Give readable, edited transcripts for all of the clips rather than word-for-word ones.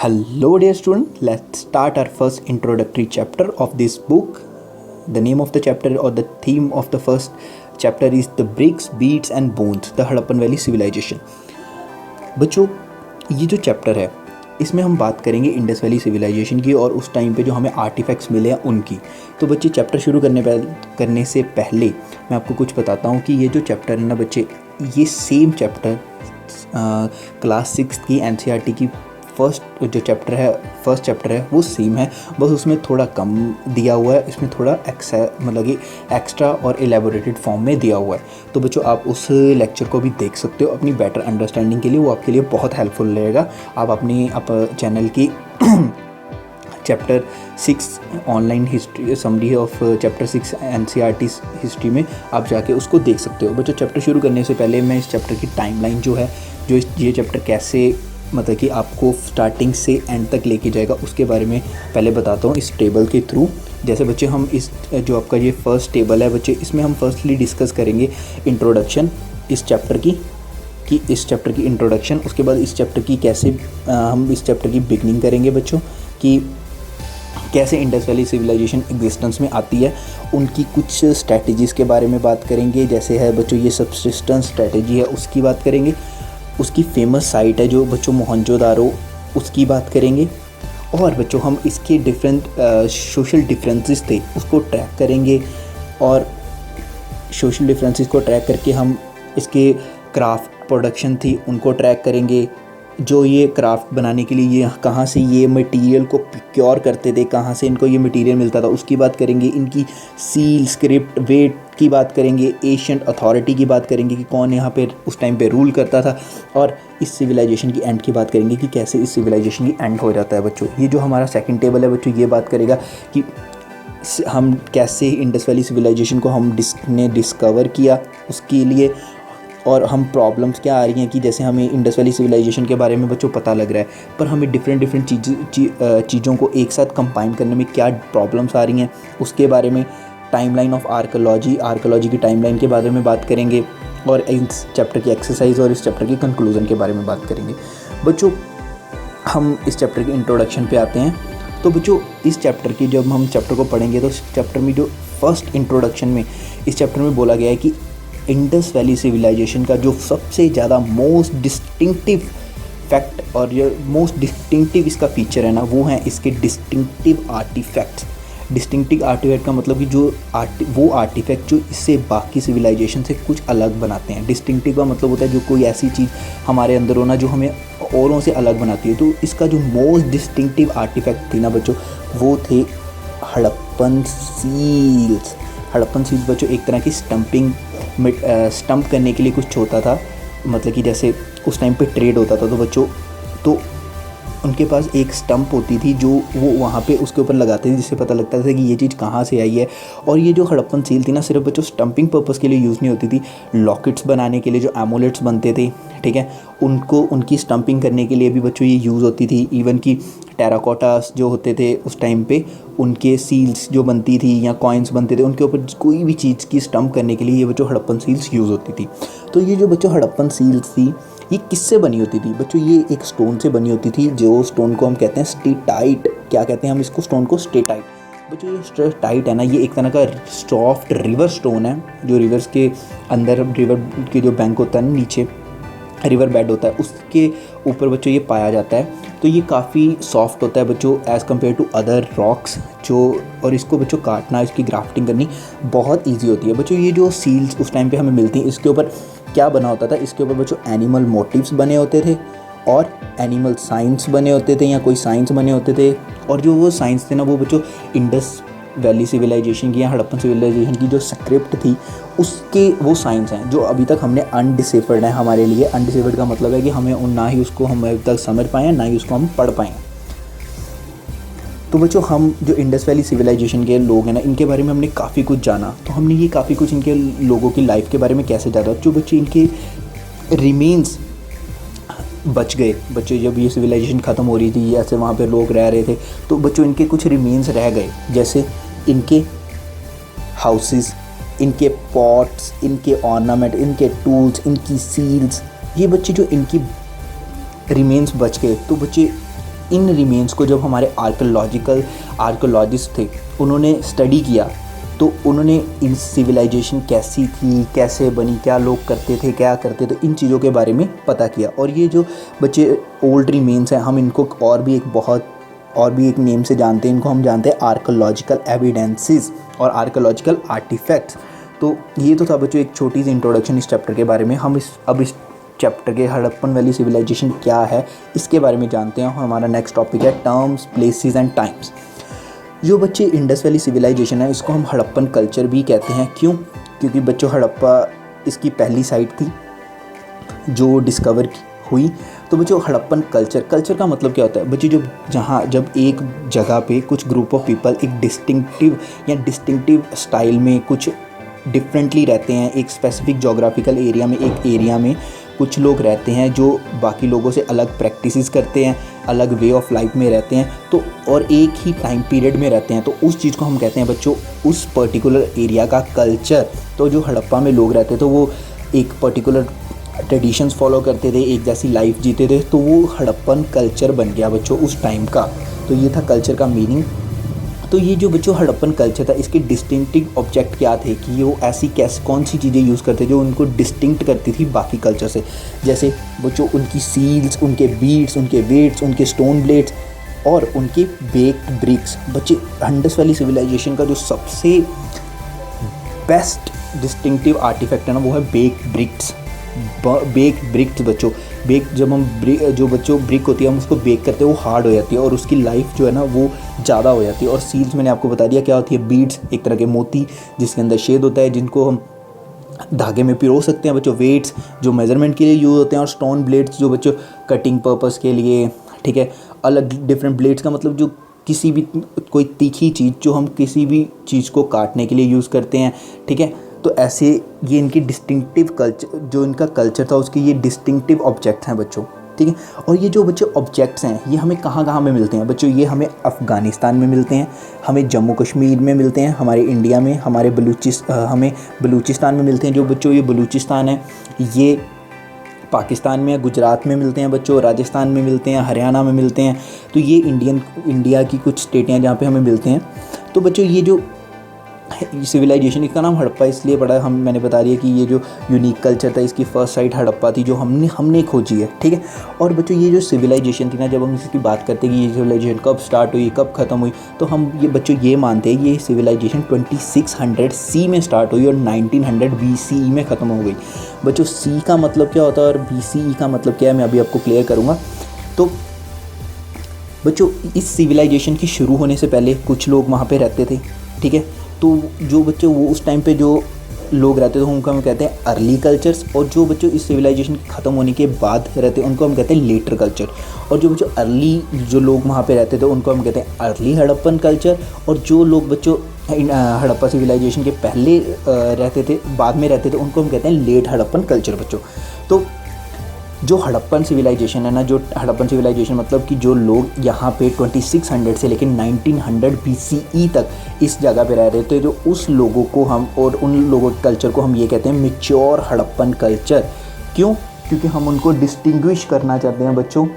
Hello, dear student. Let's start our first introductory chapter of this book. The name of the chapter or the theme of the first chapter is the bricks, beads and bones, the Harappan valley civilisation. बच्चों, ये जो chapter है इसमें हम बात करेंगे Indus valley civilisation की और उस टाइम पे जो हमें आर्टिफैक्ट्स मिले हैं उनकी. तो बच्चे, चैप्टर शुरू करने से पहले मैं आपको कुछ बताता हूँ कि ये जो चैप्टर है ना बच्चे, ये सेम चैप्टर क्लास 6 की NCERT की फर्स्ट चैप्टर है वो सेम है, बस उसमें थोड़ा कम दिया हुआ है, इसमें थोड़ा मतलब कि एक्स्ट्रा और एलेबोरेटेड फॉर्म में दिया हुआ है. तो बच्चों, आप उस लेक्चर को भी देख सकते हो अपनी बेटर अंडरस्टैंडिंग के लिए, वो आपके लिए बहुत हेल्पफुल रहेगा. आप अपनी चैनल की chapter 6 online history summary of chapter 6 NCERT history में आप जाके उसको देख सकते हो. बच्चों, चैप्टर शुरू करने से पहले मैं इस चैप्टर की टाइमलाइन जो है, ये चैप्टर कैसे मतलब कि आपको स्टार्टिंग से एंड तक लेके जाएगा उसके बारे में पहले बताता हूँ इस टेबल के थ्रू. जैसे बच्चे, हम इस जो आपका ये फर्स्ट टेबल है बच्चे, इसमें हम फर्स्टली डिस्कस करेंगे इंट्रोडक्शन इस चैप्टर की इस चैप्टर की इंट्रोडक्शन. उसके बाद इस चैप्टर की कैसे हम इस चैप्टर की बिगनिंग करेंगे बच्चों, कि कैसे इंडस वैली सिविलाइजेशन एग्जिस्टेंस में आती है, उनकी कुछ स्ट्रैटेजीज़ के बारे में बात करेंगे. जैसे है बच्चों ये सबसिस्टेंस स्ट्रैटेजी है उसकी बात करेंगे, उसकी फेमस साइट है जो बच्चों मोहनजोदारो, उसकी बात करेंगे. और बच्चों, हम इसके डिफरेंट सोशल डिफरेंसेस थे उसको ट्रैक करेंगे, और सोशल डिफरेंसेस को ट्रैक करके हम इसके क्राफ्ट प्रोडक्शन थी उनको ट्रैक करेंगे. जो ये क्राफ्ट बनाने के लिए ये कहाँ से ये मटेरियल को प्रोक्योर करते थे, कहाँ से इनको ये मटेरियल मिलता था उसकी बात करेंगे. इनकी सील, स्क्रिप्ट, वेट की बात करेंगे. एशियंट अथॉरिटी की बात करेंगे कि कौन यहाँ पे उस टाइम पे रूल करता था. और इस सिविलाइजेशन की एंड की बात करेंगे कि कैसे इस सिविलाइजेशन की एंड हो जाता है. बच्चों, ये जो हमारा सेकंड टेबल है बच्चों, ये बात करेगा कि हम कैसे इंडस वैली सिविलाइजेशन को हमने डिस्कवर किया उसके लिए, और हम प्रॉब्लम्स क्या आ रही हैं कि जैसे हमें इंडस वैली सिविलाइजेशन के बारे में बच्चों पता लग रहा है, पर हमें डिफरेंट चीज़ों को एक साथ कंबाइन करने में क्या प्रॉब्लम्स आ रही हैं उसके बारे में. टाइमलाइन ऑफ आर्कोलॉजी की टाइमलाइन के बारे में बात करेंगे, और इस चैप्टर की एक्सरसाइज और इस चैप्टर की कंक्लूजन के बारे में बात करेंगे. बच्चों, हम इस चैप्टर के इंट्रोडक्शन पे आते हैं. तो बच्चों, इस चैप्टर की जब हम चैप्टर को पढ़ेंगे तो इस चैप्टर में जो फर्स्ट इंट्रोडक्शन में इस चैप्टर में बोला गया है कि इंडस वैली सिविलाइजेशन का जो सबसे ज़्यादा मोस्ट डिस्टिंक्टिव फैक्ट और जो मोस्ट डिस्टिंक्टिव इसका फीचर है ना, वो है इसके डिस्टिंक्टिव आर्टिफैक्ट्स. डिस्टिंक्टिव आर्टिफैक्ट का मतलब कि जो वो आर्टिफैक्ट जो इससे बाकी सिविलाइजेशन से कुछ अलग बनाते हैं. डिस्टिंक्टिव का मतलब होता है जो कोई ऐसी चीज़ हमारे अंदर होना जो हमें औरों से अलग बनाती है. तो इसका जो मोस्ट डिस्टिंक्टिव आर्टिफैक्ट थी ना बच्चों, वो थे हड़प्पन सील्स. हड़प्पन सील्स बच्चों एक तरह की स्टम्प करने के लिए कुछ होता था, मतलब कि जैसे उस टाइम पे ट्रेड होता था तो बच्चों, तो उनके पास एक स्टंप होती थी जो वो वहाँ पे उसके ऊपर लगाते थे, जिससे पता लगता था कि ये चीज़ कहाँ से आई है. और ये जो हड़प्पन सील थी ना, सिर्फ बच्चों स्टंपिंग पर्पज़ के लिए यूज़ नहीं होती थी, लॉकेट्स बनाने के लिए जो एमुलेट्स बनते थे, ठीक है, उनकी स्टंपिंग करने के लिए भी बच्चों ये यूज़ होती थी. इवन कि टेराकोटास जो होते थे उस टाइम पे, उनके सील्स जो बनती थी या कॉइन्स बनते थे, उनके ऊपर कोई भी चीज़ की स्टंप करने के लिए ये बच्चों हड़प्पन सील्स यूज़ होती थी. तो ये जो बच्चों हड़प्पन सील्स थी ये किससे बनी होती थी बच्चों? ये एक स्टोन से बनी होती थी, जो स्टोन को हम कहते हैं स्टेटाइट. क्या कहते हैं हम इसको? स्टोन को स्टेटाइट. बच्चों, ये स्टेटाइट है ना, ये एक तरह का सॉफ्ट रिवर स्टोन है जो रिवर्स के अंदर, रिवर के जो बैंक होता है ना, नीचे रिवर बेड होता है, उसके ऊपर बच्चों ये पाया जाता है. तो ये काफ़ी सॉफ्ट होता है बच्चों as compare to other rocks जो, और इसको बच्चों काटना, इसकी ग्राफ्टिंग करनी बहुत ईजी होती है. बच्चों, ये जो सील्स उस टाइम पे हमें मिलती हैं, इसके ऊपर क्या बना होता था? इसके ऊपर बच्चों एनिमल मोटिव्स बने होते थे और एनिमल साइंस बने होते थे या कोई साइंस बने होते थे. और जो वो साइंस थे ना, वो बच्चों इंडस वैली सिविलाइजेशन की या हड़प्पन सिविलाइजेशन की जो स्क्रिप्ट थी उसके वो साइंस हैं जो अभी तक हमने अनडिसिफर्ड है हमारे लिए. अनडिसिफर्ड का मतलब है कि हमें ना ही उसको हम अभी तक समझ पाएँ, ना ही उसको हम पढ़ पाएँ. तो बच्चों, हम जो इंडस वैली सिविलाइजेशन के लोग हैं ना, इनके बारे में हमने काफ़ी कुछ जाना. तो हमने ये काफ़ी कुछ इनके लोगों की लाइफ के बारे में कैसे जाना, जो बच्चे इनके रिमेन्स बच गए. बच्चों, जब ये सिविलाइजेशन ख़त्म हो रही थी, ऐसे वहाँ पे लोग रह रहे थे, तो बच्चों इनके कुछ रिमेन्स रह गए, जैसे इनके हाउसेस, इनके पॉट्स, इनके ऑर्नामेंट, इनके टूल्स, इनकी सील्स, ये बच्चे जो इनकी रिमेन्स बच गए. तो बच्चे इन रिमेन्स को जब हमारे आर्कोलॉजिस्ट थे उन्होंने स्टडी किया, तो उन्होंने इन सिविलाइजेशन कैसी थी, कैसे बनी, क्या लोग करते थे, क्या करते थे, इन चीज़ों के बारे में पता किया। और ये जो बच्चे ओल्ड रिमेन्स हैं, हम इनको और भी एक नेम से जानते हैं। इनको हम जानते हैं आर्कोलॉजिकल एविडेंसेस और आर्कोलॉजिकल आर्टिफैक्ट्स। तो ये तो था बच्चों एक छोटी सी इंट्रोडक्शन इस चैप्टर के बारे में। हम इस चैप्टर के हड़प्पन वैली सिविलाइजेशन क्या है इसके बारे में जानते हैं। हमारा नेक्स्ट टॉपिक है टर्म्स, प्लेसेस एंड टाइम्स। जो बच्चे इंडस वैली सिविलाइजेशन है इसको हम हड़प्पन कल्चर भी कहते हैं। क्यों? क्योंकि बच्चों हड़प्पा इसकी पहली साइट थी जो डिस्कवर हुई। तो बच्चों हड़प्पन कल्चर का मतलब क्या होता है बच्चों? जब एक जगह पे कुछ ग्रुप ऑफ पीपल एक डिस्टिंक्टिव स्टाइल में कुछ डिफरेंटली रहते हैं, एक स्पेसिफिक जोग्राफिकल एरिया में, एक एरिया में कुछ लोग रहते हैं जो बाकी लोगों से अलग प्रैक्टिसेस करते हैं, अलग वे ऑफ लाइफ में रहते हैं, तो और एक ही टाइम पीरियड में रहते हैं, तो उस चीज़ को हम कहते हैं बच्चों उस पर्टिकुलर एरिया का कल्चर। तो जो हड़प्पा में लोग रहते तो वो एक पर्टिकुलर ट्रेडिशंस फॉलो करते थे, एक जैसी लाइफ जीते थे, तो वो हड़प्पन कल्चर बन गया बच्चों उस टाइम का। तो ये था कल्चर का मीनिंग। तो ये जो बच्चों हड़प्पन कल्चर था इसके डिस्टिंक्टिव ऑब्जेक्ट क्या थे कि वो कौन सी चीज़ें यूज़ करते जो उनको डिस्टिंक्ट करती थी बाकी कल्चर से। जैसे बच्चों उनकी सील्स, उनके बीड्स, उनके वेट्स, उनके स्टोन ब्लेड्स और उनके बेक्ड ब्रिक्स। बच्चे इंडस वैली सिविलाइजेशन का जो सबसे बेस्ट डिस्टिंक्टिव आर्टिफैक्ट है ना वो है बेक्ड ब्रिक्स। बच्चों जो बच्चों ब्रिक होती है हम उसको बेक करते हैं, वो हार्ड हो जाती है और उसकी लाइफ जो है ना वो ज़्यादा हो जाती है। और सील्स मैंने आपको बता दिया क्या होती है, बीड्स एक तरह के मोती जिसके अंदर छेद होता है जिनको हम धागे में पिरो सकते हैं बच्चों। वेट्स जो मेजरमेंट के लिए यूज़ होते हैं और स्टोन ब्लेड्स जो बच्चों कटिंग पर्पस के लिए, ठीक है। अलग डिफरेंट ब्लेड्स का मतलब जो किसी भी कोई तीखी चीज़ जो हम किसी भी चीज़ को काटने के लिए यूज़ करते हैं, ठीक है। तो ऐसे ये इनकी डिस्टिंक्टिव कल्चर, जो इनका कल्चर था उसकी ये डिस्टिंक्टिव ऑब्जेक्ट्स हैं बच्चों, ठीक है। और ये जो बच्चों ऑब्जेक्ट्स हैं ये हमें कहाँ में मिलते हैं बच्चों? ये हमें अफ़गानिस्तान में मिलते हैं, हमें जम्मू कश्मीर में मिलते हैं, हमारे इंडिया में, हमें बलूचिस्तान में मिलते हैं। जो बच्चों ये बलूचिस्तान है ये पाकिस्तान में, गुजरात में मिलते हैं बच्चों, राजस्थान में मिलते हैं, हरियाणा में मिलते हैं। तो ये इंडिया की कुछ स्टेट हैं जहाँ पे हमें मिलते हैं। तो बच्चों ये जो सिविलाइजेशन, इसका नाम हड़प्पा इसलिए पड़ा, मैंने बता दिया कि ये जो यूनिक कल्चर था इसकी फर्स्ट साइट हड़प्पा थी जो हमने खोजी है, ठीक है। और बच्चों ये जो सिविलाइजेशन थी ना, जब हम इसकी बात करते हैं कि ये सिविलाइजेशन कब स्टार्ट हुई, कब ख़त्म हुई, तो हम ये मानते हैं ये सिविलाइजेशन 2600 सी में स्टार्ट हुई और 1900 BCE में ख़त्म हो गई। बच्चों सी का मतलब क्या होता है और BCE का मतलब क्या है मैं अभी आपको क्लियर करूँगा। तो बच्चों इस सिविलाइजेशन की शुरू होने से पहले कुछ लोग वहाँ पे रहते थे, ठीक है। तो जो बच्चों वो उस टाइम पे जो लोग रहते थे उनको हम कहते हैं अर्ली कल्चर्स, और जो बच्चों इस सिविलाइजेशन के ख़त्म होने के बाद रहते हैं उनको हम कहते हैं लेटर कल्चर। और जो बच्चों अर्ली जो लोग वहाँ पे रहते थे उनको हम कहते हैं अर्ली हड़प्पन कल्चर। और जो लोग बच्चों हड़प्पा सिविलाइजेशन के पहले रहते थे, बाद में रहते थे, उनको हम कहते हैं लेट हड़प्पन कल्चर बच्चों। तो जो हड़प्पन सिविलाइजेशन है ना, जो हड़प्पन सिविलाइजेशन मतलब कि जो लोग यहाँ पे 2600 से लेकर 1900 BCE तक इस जगह पे रह रहे थे, जो उस लोगों को हम और उन लोगों के कल्चर को हम ये कहते हैं मैच्योर हड़प्पन कल्चर। क्यों? क्योंकि हम उनको डिस्टिंग्विश करना चाहते हैं बच्चों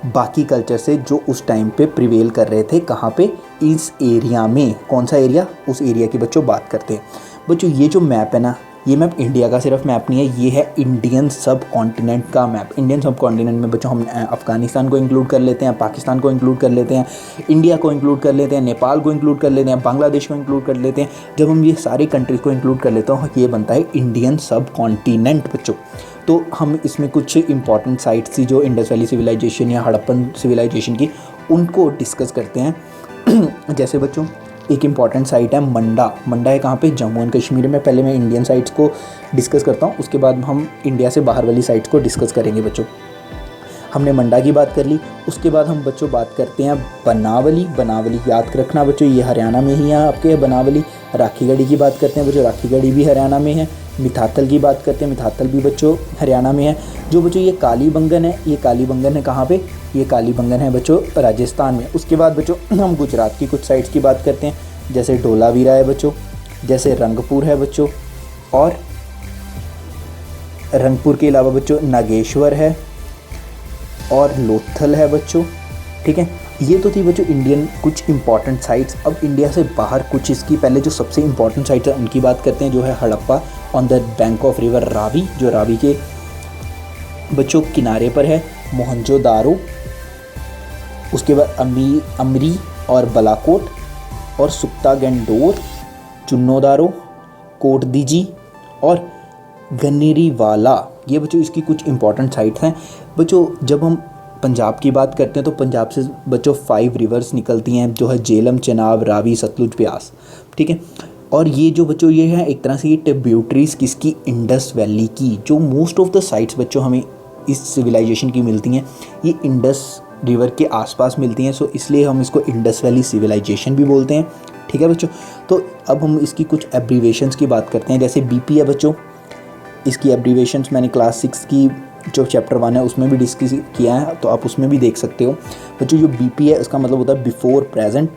बाकी कल्चर से जो उस टाइम पे प्रिवेल कर रहे थे। कहाँ पे? इस एरिया में। कौन सा एरिया? उस एरिया की बच्चों बात करते हैं। बच्चों ये जो मैप है ना, ये मैप इंडिया का सिर्फ मैप नहीं है, ये है इंडियन सब कॉन्टिनेंट का मैप। इंडियन सब कॉन्टिनेंट में बच्चों हम अफ़गानिस्तान को इंक्लूड कर लेते हैं, पाकिस्तान को इंक्लूड कर लेते हैं, इंडिया को इंक्लूड कर लेते हैं, नेपाल को इंक्लूड कर लेते हैं, बांग्लादेश को इंक्लूड कर लेते हैं। जब हम ये सारी कंट्रीज़ को इंक्लूड कर लेते हैं ये बनता है इंडियन सब कॉन्टिनेंट बच्चों। तो हम इसमें कुछ इंपॉर्टेंट साइट्स थी जो इंडस वैली सिविलाइजेशन या हड़प्पन सिविलाइजेशन की, उनको डिस्कस करते हैं। जैसे बच्चों एक इम्पॉर्टेंट साइट है मंडा है कहाँ पे? जम्मू एंड कश्मीर में। पहले मैं इंडियन साइट्स को डिस्कस करता हूँ, उसके बाद हम इंडिया से बाहर वाली साइट्स को डिस्कस करेंगे बच्चों। हमने मंडा की बात कर ली, उसके बाद हम बच्चों बात करते हैं बनावली याद रखना बच्चों, ये हरियाणा में ही है आपके बनावली। राखीगढ़ी की बात करते हैं बच्चों, राखीगढ़ी भी हरियाणा में है। मिथातल की बात करते हैं, मिथातल भी बच्चों हरियाणा में है। जो बच्चों ये कालीबंगन है, ये कालीबंगन है कहाँ पे? ये कालीबंगन है बच्चों राजस्थान में। उसके बाद बच्चों हम गुजरात की कुछ साइट्स की बात करते हैं, जैसे ढोलावीरा है बच्चों, जैसे रंगपुर है बच्चों, और रंगपुर के अलावा बच्चों नागेश्वर है और लोथल है बच्चों, ठीक है। ये तो थी बच्चों इंडियन कुछ इंपॉर्टेंट साइट्स। अब इंडिया से बाहर कुछ इसकी पहले जो सबसे इंपॉर्टेंट साइट्स हैं उनकी बात करते हैं, जो है Harappa on the bank of river Ravi, जो रावी के बच्चों किनारे पर है। मोहनजोदारो, उसके बाद अमरी और बालाकोट और सुक्तागेंडोर, चुन्नोदारो, कोटदीजी और गन्नीरीवाला, ये बच्चों इसकी कुछ इंपॉर्टेंट साइट्स हैं। बच्चों जब हम पंजाब की बात करते हैं तो पंजाब से बच्चों 5 रिवर्स निकलती हैं, जो है झेलम, चेनाब, रावी, सतलुज, ब्यास, ठीक है। और ये जो बच्चों ये है एक तरह से ये ट्रिब्यूटरीज किसकी, इंडस वैली की। जो मोस्ट ऑफ द साइट्स बच्चों हमें इस सिविलाइजेशन की मिलती हैं ये इंडस रिवर के आसपास मिलती हैं, सो इसलिए हम इसको इंडस वैली सिविलाइजेशन भी बोलते हैं, ठीक है बच्चों। तो अब हम इसकी कुछ एब्रीवेशंस की बात करते हैं, जैसे बीपी है बच्चों, इसकी एब्रीवेशंस मैंने क्लास 6 की जो चैप्टर 1 है उसमें भी डिस्कस किया है, तो आप उसमें भी देख सकते हो बच्चों। जो बीपी है उसका मतलब होता है बिफोर प्रेजेंट,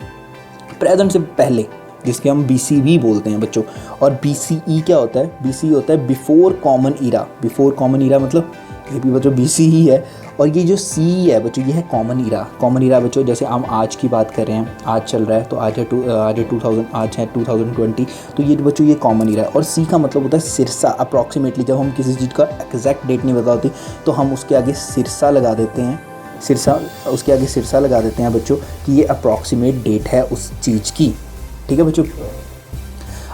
प्रेजेंट से पहले, जिसके हम बीसीवी बोलते हैं बच्चों। और बीसीई क्या होता है, बीसी होता है before common era, before common era मतलब ये भी बच्चों बीसी ही है। और ये जो सी है बच्चों ये है कॉमन ईरा। कॉमन ईरा बच्चों जैसे हम आज की बात कर रहे हैं, आज चल रहा है तो आज है 2020, तो ये बच्चों ये कॉमन ईरा है। और सी का मतलब होता है सिरसा, अप्रॉक्सीमेटली जब हम किसी चीज़ का एग्जैक्ट डेट नहीं बता होती तो हम उसके आगे सिरसा लगा देते हैं, उसके आगे सिरसा लगा देते हैं बच्चों कि ये अप्रॉक्सीमेट डेट है उस चीज़ की, ठीक है बच्चों।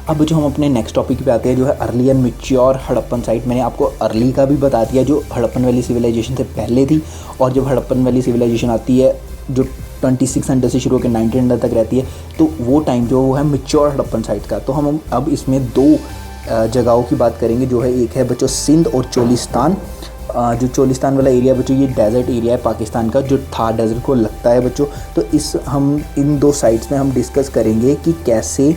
अब बच्चों हम अपने नेक्स्ट टॉपिक पे आते हैं, जो है early and mature Harappan site. मैंने आपको अर्ली का भी बता दिया जो हड़प्पन वैली सिविलाइजेशन से पहले थी, और जब हड़प्पन वैली सिविलाइजेशन आती है जो 2600 से शुरू होकर 1900 तक रहती है, तो वो टाइम जो है मैच्योर हड़प्पन साइट का। तो हम अब इसमें 2 जगहों की बात करेंगे, जो है एक है बच्चों सिंध और चोलिस्तान। जो चोलिस्तान वाला एरिया बच्चों ये डेजर्ट एरिया है पाकिस्तान का, जो थार डेजर्ट को लगता है बच्चों। तो हम इन 2 साइट्स में हम डिस्कस करेंगे कि कैसे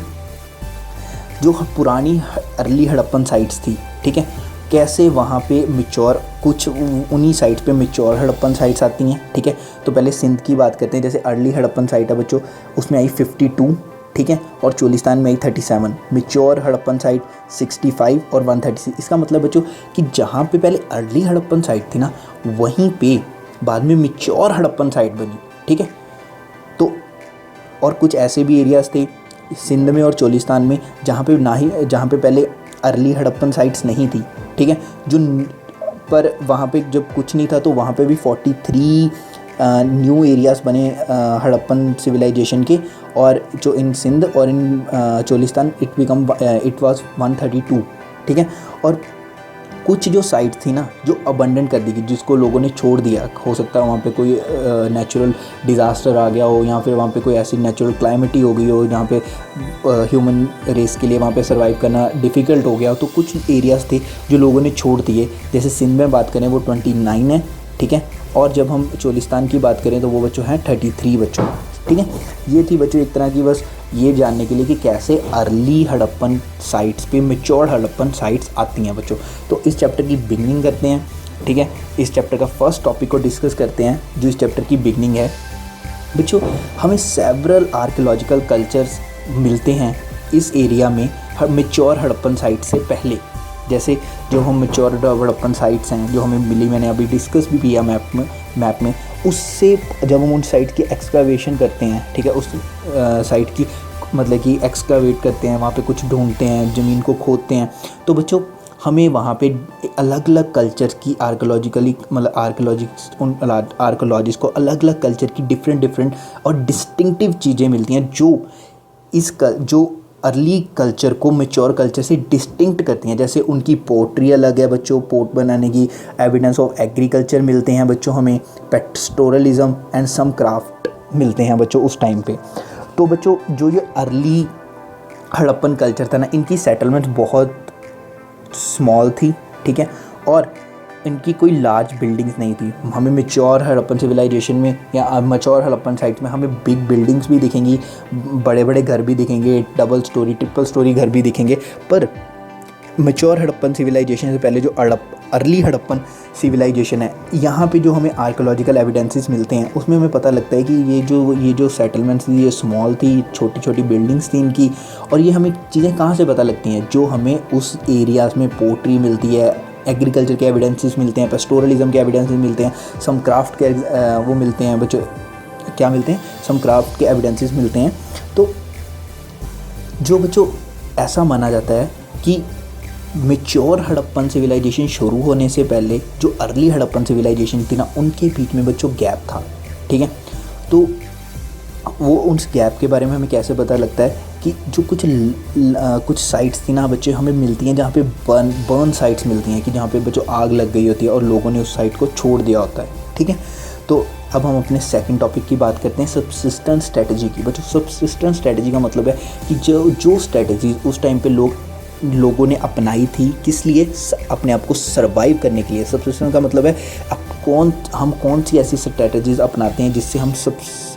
जो पुरानी अर्ली हड़प्पन साइट्स थी, ठीक है, कैसे वहाँ पे मैच्योर कुछ उन्हीं साइट्स पे मैच्योर हड़प्पन साइट्स आती हैं, ठीक है। तो पहले सिंध की बात करते हैं। जैसे अर्ली हड़प्पन साइट है बच्चों उसमें आई 52, ठीक है, और चोलिस्तान में आई 37। मैच्योर हड़प्पन साइट 65 और 136। इसका मतलब बच्चों कि जहाँ पे पहले अर्ली हड़प्पन साइट थी ना, वहीं पे बाद में मैच्योर हड़प्पन साइट बनी, ठीक है। तो और कुछ ऐसे भी एरियाज़ थे सिंध में और चोलिस्तान में जहाँ पे पहले अर्ली हड़प्पन साइट्स नहीं थी, ठीक है, पर वहाँ पे जब कुछ नहीं था तो वहाँ पे भी 43 न्यू एरियाज़ बने हड़प्पन सिविलाइजेशन के। और जो इन सिंध और इन चोलिस्तान इट वाज 132, ठीक है। और कुछ जो साइट थी ना जो अबंडन कर दी गई, जिसको लोगों ने छोड़ दिया, हो सकता है वहाँ पे कोई नेचुरल डिज़ास्टर आ गया हो, या फिर वहाँ पे कोई ऐसी नेचुरल क्लाइमेटी हो गई हो जहाँ पे ह्यूमन रेस के लिए वहाँ पे सर्वाइव करना डिफ़िकल्ट हो गया हो, तो कुछ एरियाज़ थे जो लोगों ने छोड़ दिए। जैसे सिंध में बात करें वो 29 है, ठीक है। और जब हम चोलिस्तान की बात करें तो वो बच्चों हैं 33 बच्चों, ठीक है। ये थी बच्चों एक तरह की बस ये जानने के लिए कि कैसे अर्ली हड़प्पन साइट्स पे मैच्योर हड़प्पन साइट्स आती हैं बच्चों। तो इस चैप्टर की बिगनिंग करते हैं, ठीक है। इस चैप्टर का फर्स्ट टॉपिक को डिस्कस करते हैं। जो इस चैप्टर की बिगनिंग है बच्चों, हमें सेवरल आर्कियोलॉजिकल कल्चर्स मिलते हैं इस एरिया में मैच्योर हड़प्पन साइट से पहले। जैसे जो हम मैच्योर हड़प्पन साइट्स हैं जो हमें मिली, मैंने अभी डिस्कस भी किया मैप में, उससे जब हम उन साइट की एक्सकावेशन करते हैं, ठीक है, उस साइट की मतलब कि एक्सकावेट करते हैं, वहाँ पे कुछ ढूंढते हैं, ज़मीन को खोदते हैं, तो बच्चों हमें वहाँ पे अलग अलग कल्चर की आर्कियोलॉजिस्ट को अलग अलग कल्चर की डिफरेंट और डिस्टिंक्टिव चीज़ें मिलती हैं जो अर्ली कल्चर को मैच्योर कल्चर से डिस्टिंक्ट करती हैं। जैसे उनकी पोट्री अलग है बच्चों, पोट बनाने की एविडेंस ऑफ एग्रीकल्चर मिलते हैं बच्चों, हमें पेस्टोरलिज्म एंड सम क्राफ्ट मिलते हैं बच्चों उस टाइम पे। तो बच्चों जो ये अर्ली हड़प्पन कल्चर था ना, इनकी सेटलमेंट बहुत स्मॉल थी, ठीक है, और इनकी कोई लार्ज बिल्डिंग्स नहीं थी। हमें मैच्योर हड़प्पन सिविलाइजेशन में या मैच्योर हड़प्पन साइट्स में हमें बिग बिल्डिंग्स भी दिखेंगी, बड़े बड़े घर भी दिखेंगे, डबल स्टोरी ट्रिपल स्टोरी घर भी दिखेंगे। पर मैच्योर हड़प्पन सिविलाइजेशन से पहले जो अर्ली हड़प्पन सिविलाइजेशन है, यहाँ पे जो हमें आर्कियोलॉजिकल एविडेंसेस मिलते हैं उसमें हमें पता लगता है कि ये जो सेटलमेंट्स थी ये स्मॉल थी, छोटी छोटी बिल्डिंग्स थी इनकी। और ये हमें चीज़ें कहाँ से पता लगती हैं, जो हमें उस एरियाज़ में पोट्री मिलती है, एग्रीकल्चर के एविडेंसेस मिलते हैं, पेस्टोरलिज्म के एविडेंसेस मिलते हैं, सम क्राफ्ट के वो मिलते हैं बच्चों, क्या मिलते हैं, सम क्राफ्ट के एविडेंसेस मिलते हैं। तो जो बच्चों ऐसा माना जाता है कि मेच्योर हड़प्पन सिविलाइजेशन शुरू होने से पहले जो अर्ली हड़प्पन सिविलाइजेशन थी ना, उनके बीच में बच्चों गैप था, ठीक है। तो वो उस गैप के बारे में हमें कैसे पता लगता है कि जो कुछ साइट्स थी ना बच्चे हमें मिलती हैं जहाँ पे बर्न साइट्स मिलती हैं, कि जहाँ पे बच्चों आग लग गई होती है और लोगों ने उस साइट को छोड़ दिया होता है, ठीक है। तो अब हम अपने सेकंड टॉपिक की बात करते हैं, सबसिस्टेंस स्ट्रेटजी की। बच्चों सबसिस्टेंस स्ट्रेटजी का मतलब है कि जो स्ट्रेटजी उस टाइम पे लोगों ने अपनाई थी, किस लिए, अपने आप को सर्वाइव करने के लिए। सबसिस्टेंस का मतलब है हम कौन सी ऐसी स्ट्रेटजीज अपनाते हैं जिससे हम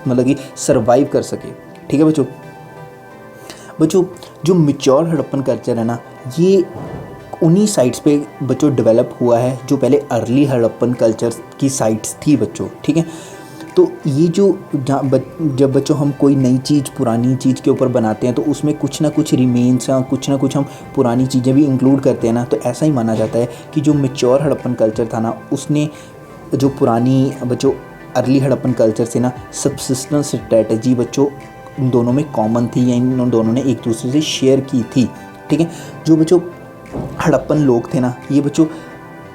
मतलब कि सर्वाइव कर सके, ठीक है बच्चों। जो मैच्योर हड़प्पन कल्चर है ना, ये उन्हीं साइट्स पे बच्चों डेवलप हुआ है जो पहले अर्ली हड़प्पन कल्चर की साइट्स थी बच्चों, ठीक है। तो ये जब बच्चों हम कोई नई चीज़ पुरानी चीज़ के ऊपर बनाते हैं तो उसमें कुछ ना कुछ रिमेन्स या कुछ ना कुछ हम पुरानी चीज़ें भी इंक्लूड करते हैं ना, तो ऐसा ही माना जाता है कि जो मैच्योर हड़प्पन कल्चर था ना, उसने जो पुरानी बच्चों अर्ली हड़प्पन कल्चर से ना सबसिस्टेंस स्ट्रेटजी बच्चों इन दोनों में कॉमन थी, या इन दोनों ने एक दूसरे से शेयर की थी, ठीक है। जो बच्चों हड़प्पन लोग थे ना, ये बच्चों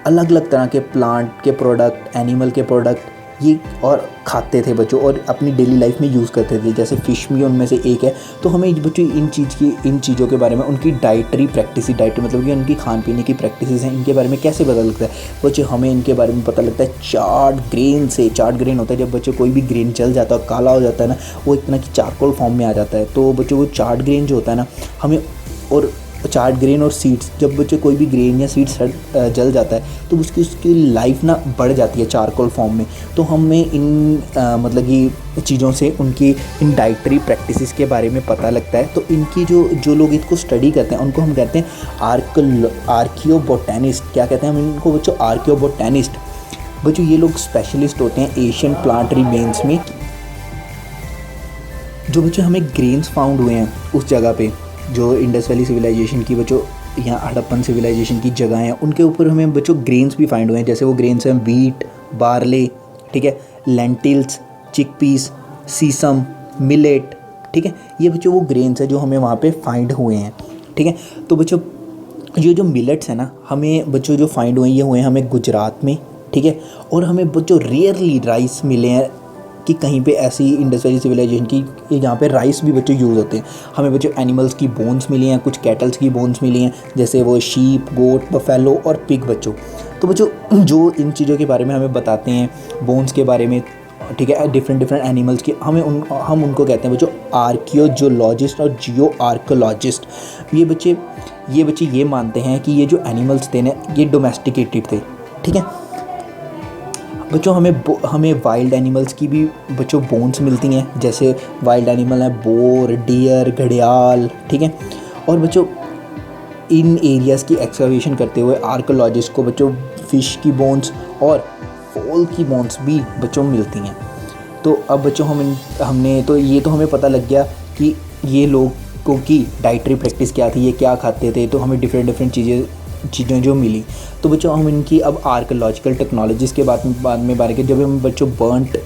अलग अलग तरह के प्लांट के प्रोडक्ट, एनिमल के प्रोडक्ट ये और खाते थे बच्चों, और अपनी डेली लाइफ में यूज़ करते थे। जैसे फ़िश भी उनमें से एक है। तो हमें बच्चों इन चीज़ों के बारे में, उनकी डाइटरी मतलब कि उनकी खान पीने की प्रैक्टिसेस हैं, इनके बारे में कैसे पता लगता है बच्चों। हमें इनके बारे में पता लगता है चार्ड ग्रेन से। चार्ड ग्रेन होता है जब बच्चों कोई भी ग्रेन जल जाता है, काला हो जाता है ना, वो इतना कि चारकोल फॉर्म में आ जाता है। तो बच्चों वो चार्ड ग्रेन जो होता है ना, हमें, और चार्ड ग्रेन और सीड्स, जब बच्चे कोई भी ग्रेन या सीड्स जल जाता है तो उसकी लाइफ ना बढ़ जाती है चारकोल फॉर्म में। तो हमें इन मतलब कि चीज़ों से उनकी इन डाइटरी प्रैक्टिसेस के बारे में पता लगता है। तो इनकी जो लोग इसको स्टडी करते हैं उनको हम कहते हैं आर्कियोबोटैनिस्ट। क्या कहते हैं हम इनको बच्चों? आर्कियोबोटैनिस्ट। बच्चों ये लोग स्पेशलिस्ट होते हैं एशियन प्लांट रिमेन्स में। जो बच्चों हमें ग्रेन्स फाउंड हुए हैं उस जगह पे, जो इंडस वैली सिविलाइजेशन की बच्चों यहाँ हड़प्पन सिविलाइजेशन की जगह हैं, उनके ऊपर हमें बच्चों ग्रेन्स भी फाइंड हुए हैं। जैसे वो ग्रेन्स हैं व्हीट, बार्ले, ठीक है, लेंटिल्स, चिकपीस, सीसम, मिलेट, ठीक है। ये बच्चों वो ग्रेन्स हैं जो हमें वहाँ पे फाइंड हुए हैं, ठीक है। तो बच्चों ये जो मिलेट्स हैं ना, हमें बच्चों जो फाइंड हुए हैं ये हुए हैं हमें गुजरात में, ठीक है। और हमें बच्चों रेयरली राइस मिले हैं कि कहीं पे ऐसी इंडस वैली सिविलाइजेशन की जहाँ पे राइस भी बच्चों यूज़ होते हैं। हमें बच्चों एनिमल्स की बोन्स मिली हैं, कुछ कैटल्स की बोन्स मिली हैं, जैसे वो शीप, गोट, बफेलो और पिग बच्चों। तो बच्चों जो इन चीज़ों के बारे में हमें बताते हैं, बोन्स के बारे में, ठीक है, डिफरेंट एनिमल्स की, हम उनको कहते हैं बच्चों आर्कियोलॉजिस्ट और जियो आर्कोलॉजिस्ट। ये बच्चे ये मानते हैं कि ये जो एनिमल्स थे ना, ये डोमेस्टिकेटेड थे, ठीक है। बच्चों हमें वाइल्ड एनिमल्स की भी बच्चों बोन्स मिलती हैं। जैसे वाइल्ड एनिमल है बोर, डियर, घड़ियाल, ठीक है। और बच्चों इन एरियाज़ की एक्सकवेशन करते हुए आर्कोलॉजिस्ट को बच्चों फ़िश की बोन्स और फॉल की बोन्स भी बच्चों मिलती हैं। तो अब बच्चों हमने तो ये तो हमें पता लग गया कि ये लोगों की डाइटरी प्रैक्टिस क्या थी, ये क्या खाते थे। तो हमें डिफरेंट चीज़ें जो मिली। तो बच्चों हम इनकी अब आर्कोलॉजिकल टेक्नोलॉजीज़ के बाद में बारे के, जब हम बच्चों बर्नट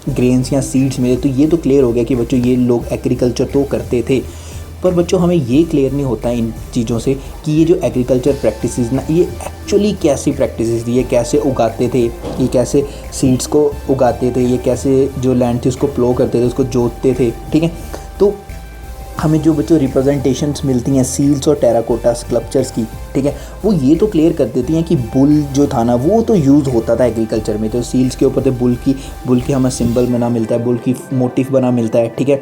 ग्रेन्स या सीड्स मिले तो ये तो क्लियर हो गया कि बच्चों ये लोग एग्रीकल्चर तो करते थे। पर बच्चों हमें ये क्लियर नहीं होता इन चीज़ों से कि ये जो एग्रीकल्चर प्रैक्टिसेस ना, ये एक्चुअली कैसी प्रैक्टिसेस थी, ये कैसे उगाते थे, ये कैसे सीड्स को उगाते थे, ये कैसे जो लैंड थी उसको प्लो करते थे, उसको जोतते थे, ठीक है। तो हमें जो बच्चों रिप्रेजेंटेशंस मिलती हैं सील्स और टेराकोटा स्कल्पचर्स की, ठीक है, वो ये तो क्लियर कर देती हैं कि बुल जो था ना वो तो यूज़ होता था एग्रीकल्चर में। तो सील्स के ऊपर तो बुल की हमें सिंबल बना मिलता है, बुल की मोटिफ बना मिलता है, ठीक है।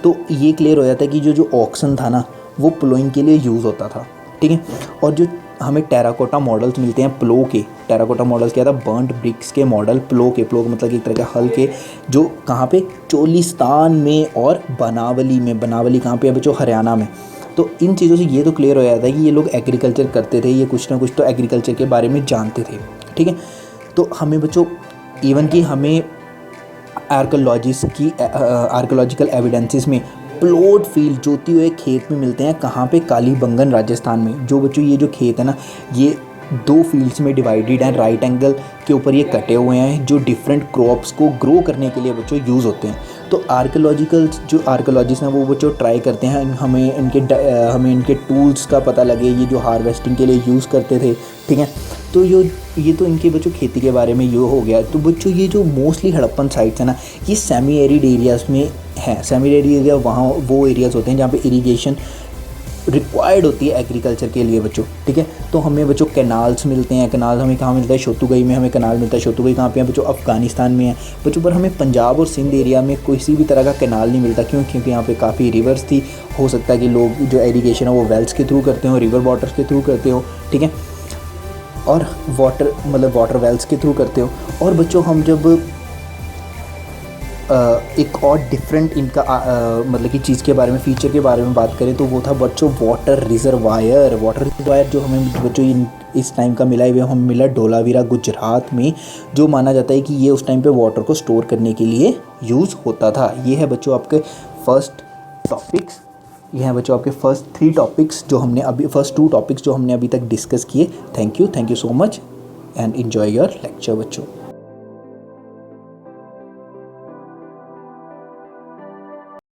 तो ये क्लियर हो जाता है कि जो ऑक्सन था ना वो प्लोइंग के लिए यूज़ होता था, ठीक है। और जो हमें टेराकोटा मॉडल्स मिलते हैं प्लो के, टेराकोटा मॉडल्स क्या था, बर्न्ट ब्रिक्स के मॉडल, प्लो का मतलब एक तरह के हल के, जो कहाँ पे, चोलिस्तान में और बनावली कहाँ पे है बच्चों, हरियाणा में। तो इन चीज़ों से ये तो क्लियर हो जाता है कि ये लोग एग्रीकल्चर करते थे, ये कुछ ना कुछ तो एग्रीकल्चर के बारे में जानते थे, ठीक है। तो हमें बच्चों इवन कि हमें आर्कोलॉजिकल एविडेंसेस में प्लॉट फील्ड जोते हुए खेत में मिलते हैं। कहाँ पे? कालीबंगन राजस्थान में। जो बच्चों ये जो खेत है ना, ये दो फील्ड्स में डिवाइडेड हैं, राइट एंगल के ऊपर ये कटे हुए हैं जो डिफरेंट क्रॉप्स को ग्रो करने के लिए बच्चों यूज़ होते हैं। तो आर्कियोलॉजिकल जो आर्कियोलॉजिस्ट हैं वो बच्चों ट्राई करते हैं हमें इनके टूल्स का पता लगे, ये जो हार्वेस्टिंग के लिए यूज़ करते थे, ठीक है। तो ये तो इनके बच्चों खेती के बारे में ये हो गया। तो बच्चों ये जो मोस्टली हड़प्पन साइट्स हैं ना, ये सेमी एरिड एरियाज़ में है। सेमी एरिड एरिया वहाँ वो एरियाज़ होते हैं जहाँ पे इरिगेशन रिक्वायर्ड होती है एग्रीकल्चर के लिए बच्चों, ठीक है। तो हमें बच्चों कैनाल्स मिलते हैं। कैनाल हमें कहाँ मिलता है? शोतुगई में हमें कैनाल मिलता है। शोतुगई कहाँ पे है बच्चों? अफ़गानिस्तान में है बच्चों। पर हमें पंजाब और सिंध एरिया में किसी भी तरह का कैनाल नहीं मिलता। क्यों? क्योंकि यहाँ पे काफ़ी रिवर्स थी। हो सकता है कि लोग जो एरीगेशन है वो वेल्स के थ्रू करते हो, रिवर वाटर्स के थ्रू करते हो, ठीक है, और वाटर वेल्स के थ्रू करते हो। और बच्चों हम जब एक और डिफरेंट इनका मतलब कि चीज़ के बारे में, फीचर के बारे में बात करें तो वो था बच्चों वाटर रिजर्वायर जो हमें बच्चों इस टाइम का मिला है, हमें मिला धोलावीरा गुजरात में, जो माना जाता है कि ये उस टाइम पे वाटर को स्टोर करने के लिए यूज़ होता था। ये है बच्चों आपके फर्स्ट टॉपिक्स, ये हैं बच्चों आपके फर्स्ट 2 टॉपिक्स जो हमने अभी तक डिस्कस किए। Thank you so much and enjoy your lecture बच्चों।